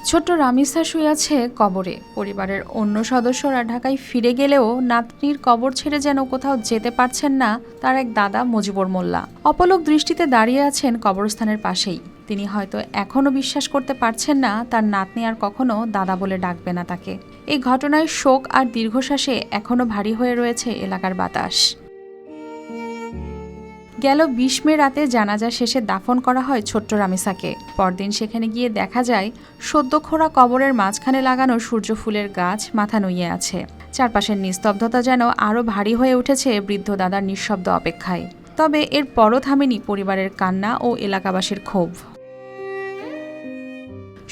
ছোট্ট রামিসা শুয়ে আছে কবরে। পরিবারের অন্য সদস্যরা ঢাকায় ফিরে গেলেও নাতনির কবর ছেড়ে যেন কোথাও যেতে পারছেন না তার এক দাদা মুজিবুর মোল্লা। অপলক দৃষ্টিতে দাঁড়িয়ে আছেন কবরস্থানের পাশেই। তিনি হয়তো এখনও বিশ্বাস করতে পারছেন না তার নাতনি আর কখনো দাদা বলে ডাকবে না তাকে। এই ঘটনায় শোক আর দীর্ঘশ্বাসে এখনও ভারী হয়ে রয়েছে এলাকার বাতাস। গেল ২০ মে রাতে জানাজা শেষে দাফন করা হয় ছোট্ট রামিসাকে। পরদিন সেখানে গিয়ে দেখা যায় সদ্য খোঁড়া কবরের মাঝখানে লাগানো সূর্যফুলের গাছ মাথা নুইয়ে আছে। চারপাশের নিস্তব্ধতা যেন আরও ভারী হয়ে উঠেছে বৃদ্ধ দাদার নিঃশব্দ অপেক্ষায়। তবে এর পরও থামেনি পরিবারের কান্না ও এলাকাবাসীর ক্ষোভ।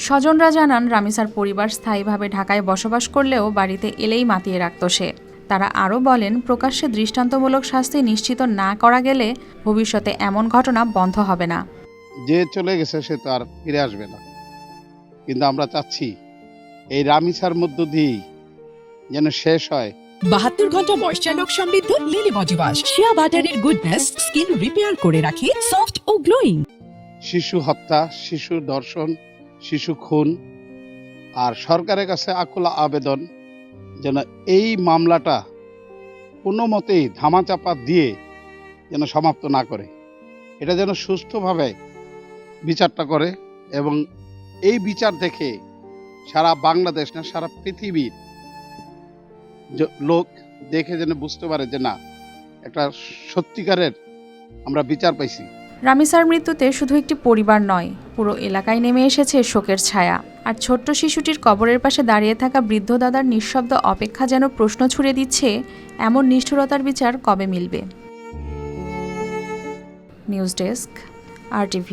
স্বজনরা জানান রামিসার পরিবার স্থায়ীভাবে ঢাকায় বসবাস করলেও বাড়িতে এলেই মাতিয়ে রাখত সে। তারা আরও বলেন, প্রকাশ্যে দৃষ্টান্তমূলক শাস্তি নিশ্চিত না করা গেলে ভবিষ্যতে এমন ঘটনা বন্ধ হবে না। যে চলে গেছে সে তো আর ফিরে আসবে না, কিন্তু আমরা চাচ্ছি এই রামিসার মধ্য দিয়েই যেন শেষ হয় 72 ঘন্টা ময়েশ্চার লক সমৃদ্ধ লিলি বডি ওয়াশ। শিয়া বাটারের গুডনেস স্কিন রিপেয়ার করে রাখে সফট ও গ্লোয়িং। শিশু হত্যা, শিশু ধর্ষণ, শিশু খুন, আর সরকারের কাছে আকুল আবেদন যেন এই মামলাটা কোনো মতেই ধামাচাপা দিয়ে যেন সমাপ্ত না করে, এটা যেন সুষ্ঠুভাবে বিচারটা করে এবং এই বিচার দেখে সারা বাংলাদেশ না সারা পৃথিবীর লোক দেখে যেন বুঝতে পারে যে না, একটা সত্যিকারের আমরা বিচার পাইছি। রামিসার মৃত্যুতে শুধু একটি পরিবার নয়, পুরো এলাকায় নেমে এসেছে শোকের ছায়া। আর ছোট্ট শিশুটির কবরের পাশে দাঁড়িয়ে থাকা বৃদ্ধ দাদার নিঃশব্দ অপেক্ষা যেন প্রশ্ন ছুড়ে দিচ্ছে, এমন নিষ্ঠুরতার বিচার কবে মিলবে। News desk, RTV।